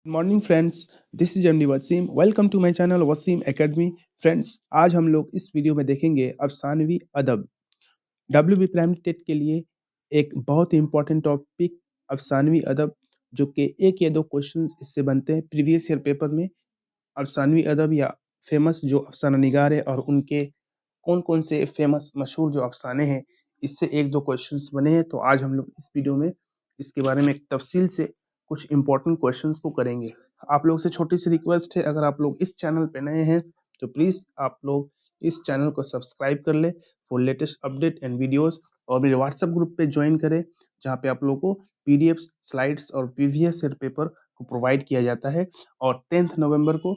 Good morning friends, this is MD Waseem. Welcome to my channel Waseem academy. Friends, आज हम लोग इस वीडियो में देखेंगे अफसानवी अदब। डब्ल्यूबी प्राइमरी टेट के लिए एक बहुत ही इंपॉर्टेंट टॉपिक अफसानवी अदब, जो कि एक या दो क्वेश्चंस इससे बनते हैं प्रीवियस ईयर पेपर में। अफसानवी अदब या फेमस जो अफसाना निगार है और उनके कौन कौन से फेमस मशहूर जो अफसाने हैं, इससे एक दो क्वेश्चंस बने हैं। तो आज हम लोग इस वीडियो में इसके बारे में एक तफसील से कुछ इंपॉर्टेंट क्वेश्चंस को करेंगे। आप लोग से छोटी सी रिक्वेस्ट है, अगर आप लोग इस चैनल पे नए हैं तो प्लीज आप लोग इस चैनल को सब्सक्राइब कर ले for latest update and videos, और मेरे व्हाट्सएप ग्रुप पे ज्वाइन करें जहाँ पे आप लोगों को पीडीएफ, स्लाइड्स और प्रीवियस ईयर पेपर को प्रोवाइड किया जाता है। और 10th नवंबर को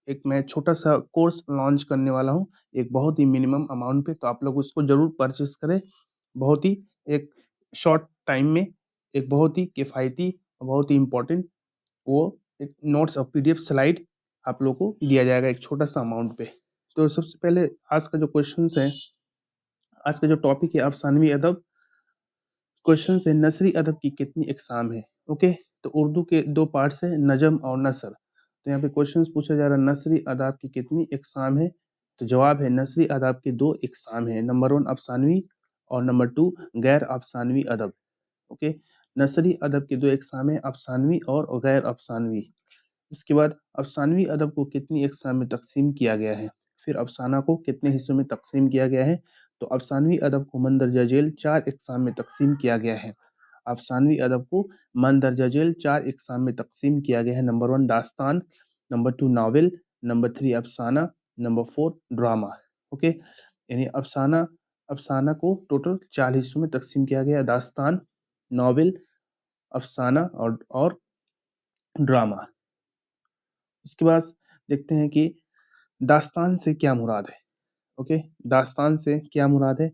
एक मैं छोटा सा कोर्स लॉन्च करने वाला हूँ, एक बहुत ही मिनिमम अमाउंट पे, तो आप लोग उसको जरूर परचेस करें। बहुत ही एक शॉर्ट टाइम में एक बहुत ही किफ़ायती, बहुत ही इम्पोर्टेंट वो एक नोट्स और पीडीएफ स्लाइड आप लोग को दिया जाएगा एक छोटा सा अमाउंट पे। तो सबसे पहले आज का जो क्वेश्चन है, आज का जो टॉपिक है अफसानवी अदब। क्वेश्चन है नसरी अदब की कितनी इकसाम है। ओके, तो उर्दू के दो पार्ट्स है, नजम और नसर। तो यहाँ पे क्वेश्चन पूछा जा रहा है नसरी अदब की कितनी इकसाम है। तो जवाब है नसरी अदब की दो इकसाम है, नंबर 1 अफसानवी और नंबर 2 गैर अफसानवी अदब। ओके, नसरी अदब की दो इकसाम है, अफसानवी और गैर अफसानवी। इसके बाद अफसानवी अदब को कितनी इकसाम में तकसीम किया गया है, फिर अफसाना को कितने हिस्सों में तकसीम किया गया है। तो अफसानवी अदब को मंदरजा जेल 4 इकसाम में तकसीम किया गया है। अफसानवी अदब को मंदरजा जेल 4 इकसाम में तकसीम किया गया है। नंबर 1 दास्तान, नंबर 2 नावल, नंबर 3 अफसाना, नंबर 4 ड्रामा। ओके, यानी अफसाना अफसाना को टोटल 4 हिस्सों में तकसीम किया गया, दास्तान, नॉवेल, अफसाना और ड्रामा। इसके बाद देखते हैं कि दास्तान से क्या मुराद है। ओके, दास्तान से क्या मुराद है।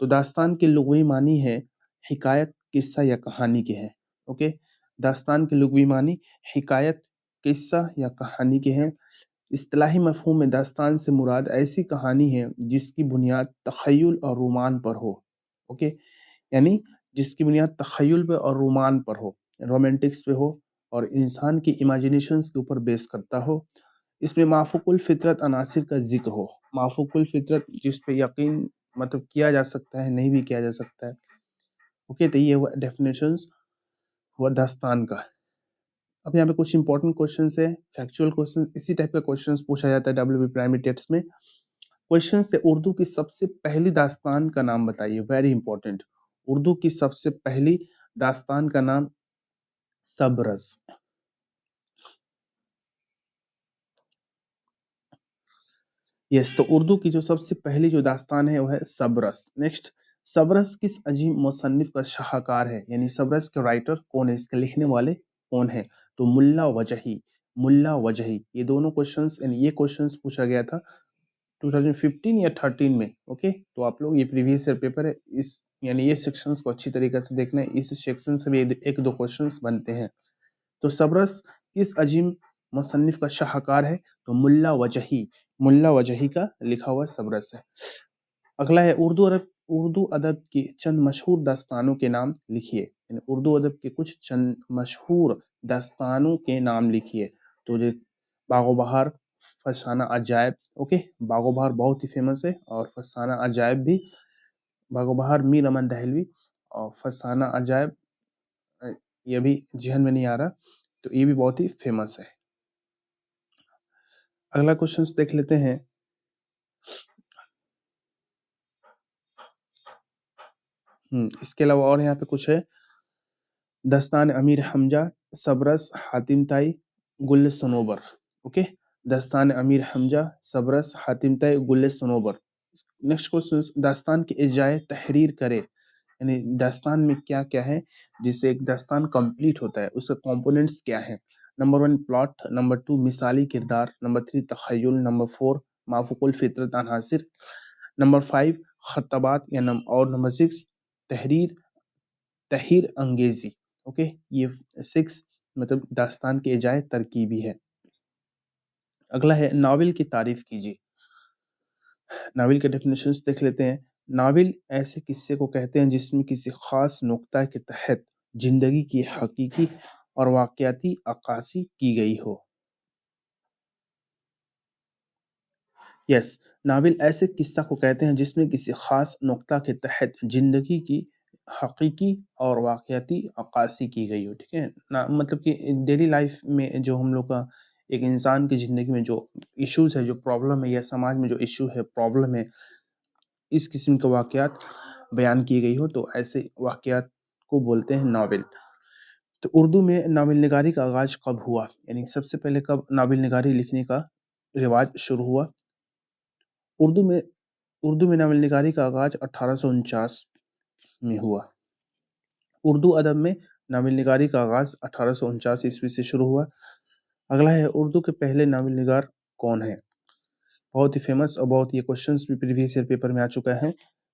तो दास्तान के लुग़वी मानी है हिकायत, किस्सा या कहानी के हैं। ओके, दास्तान के लुग़वी मानी हिकायत, किस्सा या कहानी के हैं। इस्तिलाही मफ़हूम में दास्तान से मुराद ऐसी कहानी है जिसकी बुनियाद तख़य्युल और रोमान पर हो। ओके, यानी जिसकी बुनियाद तख़य्युल पे और रोमान पर हो, रोमांटिक्स पे हो और इंसान की इमेजिनेशंस के ऊपर बेस करता हो। इसमें माफ़ूकुल फितरत अनासिर का जिक्र हो। माफ़ूकुल फितरत जिस पे यकीन मतलब किया जा सकता है, नहीं भी किया जा सकता है। ओके, तो ये हुआ डेफिनेशंस हुआ दास्तान का। अब यहाँ पे कुछ इंपॉर्टेंट क्वेश्चंस है, फैक्चुअल क्वेश्चंस। इसी टाइप का क्वेश्चंस पूछा जाता है डब्ल्यूबी प्राइमरी टेस्ट में। क्वेश्चन से उर्दू की सबसे पहली दास्तान का नाम बताइए, वेरी इंपॉर्टेंट। उर्दू की सबसे पहली दास्तान का नाम सबरस। यस, तो उर्दू की जो सबसे पहली जो दास्तान है वो है सबरस। नेक्स्ट, सबरस किस अजीम मुसन्निफ का शाहकार है, यानी सबरस के राइटर कौन है, इसके लिखने वाले कौन है। तो मुल्ला वजही, मुल्ला वजही। ये दोनों क्वेश्चंस, यानी ये क्वेश्चंस पूछा गया था 2015 या 13 में। ओके, तो आप लोग ये प्रीवियस ईयर पेपर है, इस यानी ये सेक्शंस को अच्छी तरीके से देखना है। इस सेक्शन से भी एक दो क्वेश्चंस बनते हैं। तो सबरस किस अजीम मुसन्निफ का शाहकार है। तो मुल्ला वजही, मुल्ला वजही का लिखा हुआ सबरस है। अगला है उर्दू अदब की चंद मशहूर दास्तानों के नाम लिखिए, यानी उर्दू अदब के कुछ चंद मशहूर दास्तानों के नाम लिखिए। तो जो बागो बहार, फसाना अजायब। ओके, बागो बहार बहुत ही फेमस है और फसाना अजायब भी। बागो बहार मीर अमन दहलवी और फसाना अजायब ये भी जहन में नहीं आ रहा, तो ये भी बहुत ही फेमस है। अगला क्वेश्चन देख लेते हैं। इसके अलावा और यहाँ पे कुछ है, दस्तान अमीर हमजा, सबरस, हातिम ताई, गुल सनोबर। ओके, दस्तान अमीर हमजा, सबरस, हातिम ताई, गुल सनोबर। नेक्स्ट क्वेश्चन, दास्तान की इजाए तहरीर करे, यानी दास्तान में क्या क्या है जिससे एक दास्तान कंप्लीट होता है, उसके कंपोनेंट्स क्या है। नंबर 1 प्लॉट, नंबर 2 मिसाली किरदार, नंबर 3 तखय्युल, नंबर 4 माफुकुल फितरत अनासिर, नंबर 5 खतबात या नंबर 6 तहरीर तहरीर अंगेजी। ओके, ये 6 मतलब दास्तान के इजाए तरकीबी है। अगला है नावल की तारीफ कीजिए। नावल के डेफिनेशंस देख लेते हैं। नावल ऐसे किस्से को कहते हैं जिसमें किसी खास नुक्ता के तहत जिंदगी की हकीकी اور واقعاتی عکاسی کی گئی ہو۔ یس، ناول ایسے قصہ کو کہتے ہیں جس میں کسی خاص نقطہ کے تحت زندگی کی حقیقی اور واقعاتی عکاسی کی گئی ہو، ٹھیک ہے مطلب کہ ڈیلی لائف میں جو ہم لوگ کا ایک انسان کی زندگی میں جو ایشوز ہے، جو پرابلم ہے، یا سماج میں جو ایشو ہے، پرابلم ہے، اس قسم کے واقعات بیان کی گئی ہو تو ایسے واقعات کو بولتے ہیں ناول۔ تو اردو میں ناول نگاری کا آغاز کب ہوا، یعنی سب سے پہلے کب ناول نگاری لکھنے کا رواج شروع ہوا؟ اردو میں ناول نگاری کا آغاز 1849 میں ہوا۔ اردو ادب میں ناول نگاری کا آغاز 1849 عیسوی سے شروع ہوا۔ اگلا ہے اردو کے پہلے ناول نگار کون ہے؟ بہت ہی فیمس اور بہت یہ کوشچنس بھی پریویس ایئر پیپر میں آ چکا ہے۔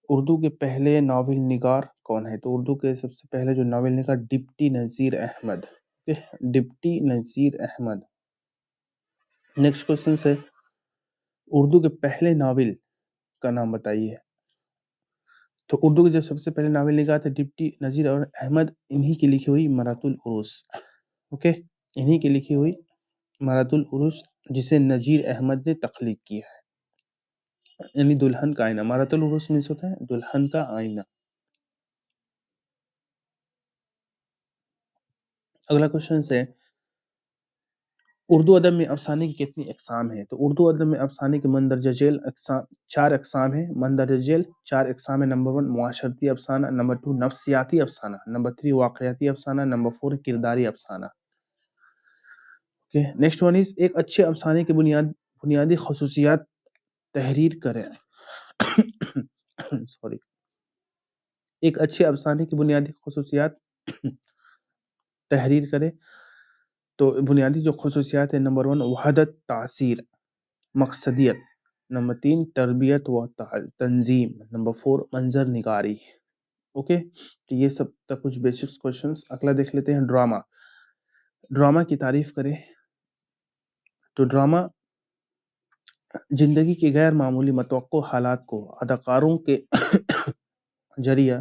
اردو کے پہلے ناول نگار کون ہے؟ تو اردو کے سب سے پہلے جو ناول نگار deputy Nazir Ahmad, deputy Nazir Ahmad. Next question ہے اردو کے پہلے ناول کا نام بتائیے۔ تو اردو کے جو سب سے پہلے ناول نگار تھے ڈپٹی نذیر اور احمد، انہی کی لکھی ہوئی مرات العروس، اوکے، انہی کی لکھی ہوئی مرات العروس جسے نذیر احمد نے تخلیق کیا ہے، یعنی دلہن کا آئینہ۔ مرات العروس مینس ہوتا ہے دلہن کا آئینہ۔ اگلا کوشچن ہے اردو ادب میں افسانے کی کتنی اقسام ہیں؟ تو اردو ادب میں افسانے کے مندرجہ ذیل 4 اقسام ہیں۔ مندرجہ ذیل 4 اقسام ہیں۔ نمبر 1 معاشرتی افسانہ، نمبر 2 نفسیاتی افسانہ، نمبر 3 واقعاتی افسانہ، نمبر 4 کرداری افسانہ۔ نیکسٹ ون از ایک اچھے افسانے کی بنیادی خصوصیات تحریر کریں۔ سوری، ایک اچھے افسانے کی بنیادی خصوصیات تحریر کریں۔ تو بنیادی جو خصوصیات ہیں، نمبر 1 وحدت تاثیر، مقصدیت، نمبر 3 تربیت و تنظیم، نمبر 4 منظر نگاری۔ اوکے، تو یہ سب تک کچھ بیسکس کوشچنس۔ اگلا دیکھ لیتے ہیں ڈرامہ۔ ڈرامہ کی تعریف کریں۔ تو ڈرامہ زندگی کے غیر معمولی متوقع حالات کو اداکاروں کے ذریعہ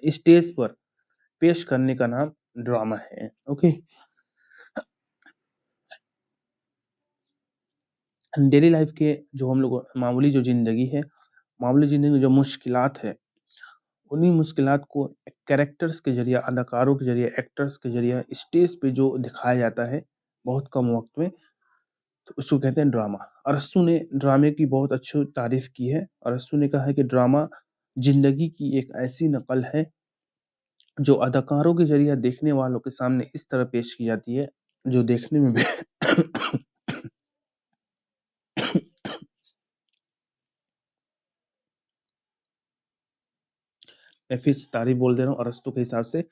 اسٹیج پر پیش کرنے کا نام ڈرامہ ہے۔ اوکے، ڈیلی لائف کے جو ہم لوگ معمولی جو زندگی ہے، معمولی زندگی میں جو مشکلات ہے، انہی مشکلات کو کریکٹرز کے ذریعہ، اداکاروں کے ذریعہ، ایکٹرز کے ذریعہ اسٹیج پہ جو دکھایا جاتا ہے بہت کم وقت میں، تو اس کو کہتے ہیں ڈرامہ۔ ارسطو نے ڈرامے کی بہت اچھی تعریف کی ہے۔ ارسطو نے کہا ہے کہ ڈرامہ زندگی کی ایک ایسی نقل ہے جو اداکاروں کے ذریعہ دیکھنے والوں کے سامنے اس طرح پیش کی جاتی ہے جو دیکھنے میں میں پھر سے تعریف بول دے رہا ہوں ارسطو کے حساب سے۔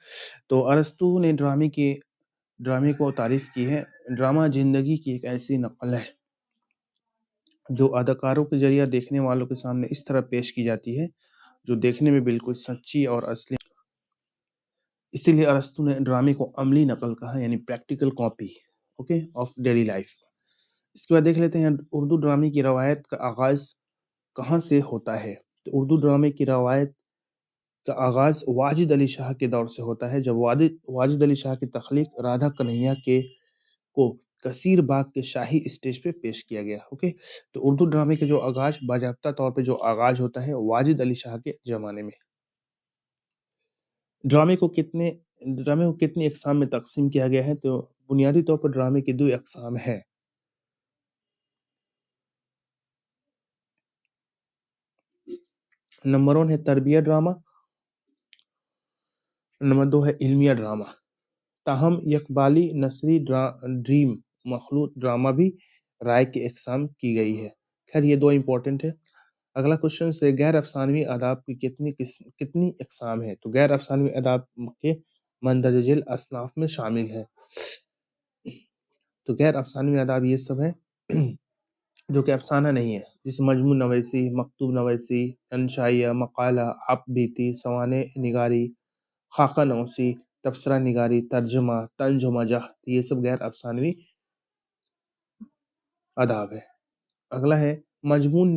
تو ارسطو نے ڈرامے کو تعریف کی ہے، ڈرامہ زندگی کی ایک ایسی نقل ہے جو اداکاروں کے ذریعہ دیکھنے والوں کے سامنے اس طرح پیش کی جاتی ہے جو دیکھنے میں بالکل سچی اور اصلی۔ اسی لیے ارسطو نے ڈرامے کو عملی نقل کہا، یعنی practical copy, okay, of daily life. اس کے بعد دیکھ لیتے ہیں اردو ڈرامے کی روایت کا آغاز کہاں سے ہوتا ہے؟ تو اردو ڈرامے کی روایت کا آغاز واجد علی شاہ کے دور سے ہوتا ہے، جب واجد علی شاہ کی تخلیق رادھا کنہیا کو کثیر باغ کے شاہی اسٹیج پہ پیش کیا گیا۔ اوکے، تو اردو ڈرامے کے جو آغاز باضابطہ طور پہ جو آغاز ہوتا ہے واجد علی شاہ کے زمانے میں۔ ڈرامے کو کتنی اقسام میں تقسیم کیا گیا ہے؟ تو بنیادی طور پر ڈرامے کی 2 اقسام ہے۔ نمبر 1 ہے تربیہ ڈرامہ، نمبر 2 ہے علمیہ ڈرامہ۔ تاہم یکبالی نثری ڈریم مخلوط ڈرامہ بھی رائے کی اقسام کی گئی ہے۔ خیر یہ 2 امپورٹنٹ ہے۔ اگلا کوشچن سے غیر افسانوی آداب کی کتنی اقسام ہے؟ تو غیر افسانوی آداب کے مندرجہ ذیل اصناف میں شامل ہے۔ تو غیر افسانوی آداب یہ سب ہے جو کہ افسانہ نہیں ہے، جیسے مجموع نویسی، مکتوب نویسی، انشائیہ، مقالہ، آپ بیتی، سوانح نگاری، خاکہ نویسی، تبصرہ نگاری، ترجمہ، طنز و مزاح، یہ سب غیر افسانوی آداب ہے۔ اگلا ہے مضمون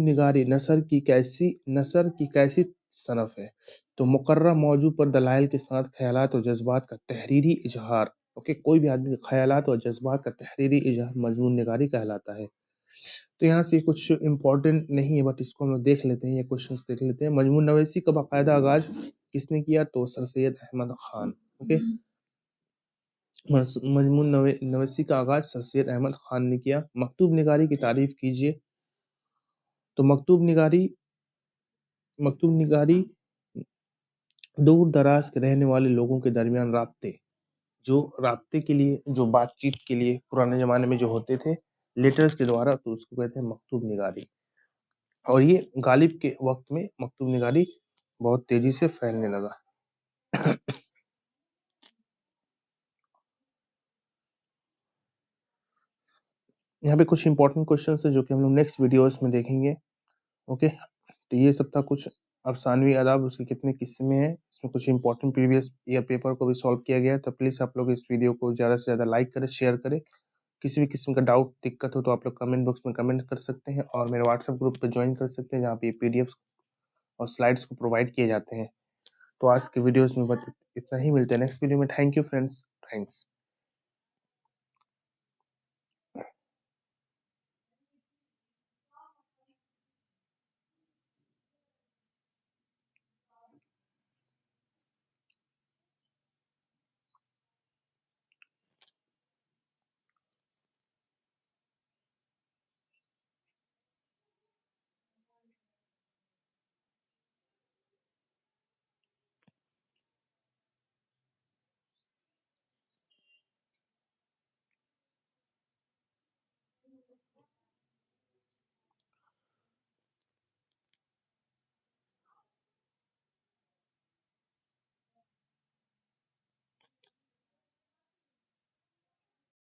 نگاری نثر کی کیسی सनफ है। तो मुकर्रर मौजू पर दलाइल के साथ ख्यालात और जज्बात का तहरीरी इजहार, ओके, कोई भी आदमी ख्यालात और जज्बात का तहरीरी इजहार मजमून निगारी कहलाता है। तो यहाँ से कुछ इम्पोर्टेंट नहीं है बट इसको हम लोग देख लेते हैं, ये क्वेश्चन देख लेते हैं। मजमून नवीसी का बाकायदा आगाज किसने किया? तो सर सैयद अहमद खान। ओके, मजमून नवीसी का आगाज सर सैयद अहमद खान ने किया। मकतूब निगारी की तारीफ कीजिए। तो मकतूब निगारी दूर दराज के रहने वाले लोगों के दरमियान राब्ते के लिए, जो बातचीत के लिए पुराने जमाने में जो होते थे लेटर्स के द्वारा, तो उसको कहते हैं मकतूब निगारी। और ये गालिब के वक्त में मकतूब निगारी बहुत तेजी से फैलने लगा। यहाँ पे कुछ इंपॉर्टेंट क्वेश्चन है जो कि हम लोग नेक्स्ट वीडियोस में देखेंगे। ओके, तो ये सब था कुछ अफसानवी अदब, उसके कितने किस्से में है, इसमें कुछ इंपॉर्टेंट प्रीवियस ईयर पेपर को भी सॉल्व किया गया है। तो प्लीज आप लोग इस वीडियो को ज्यादा से ज्यादा लाइक करें, शेयर करें। किसी भी किस्म का डाउट दिक्कत हो तो आप लोग कमेंट बॉक्स में कमेंट कर सकते हैं और मेरे व्हाट्सएप ग्रुप पे ज्वाइन कर सकते हैं, जहाँ पे पीडीएफ और स्लाइड्स को प्रोवाइड किए जाते हैं। तो आज के वीडियोस में बस इतना ही, मिलते हैं नेक्स्ट वीडियो में। Thank you friends, thanks.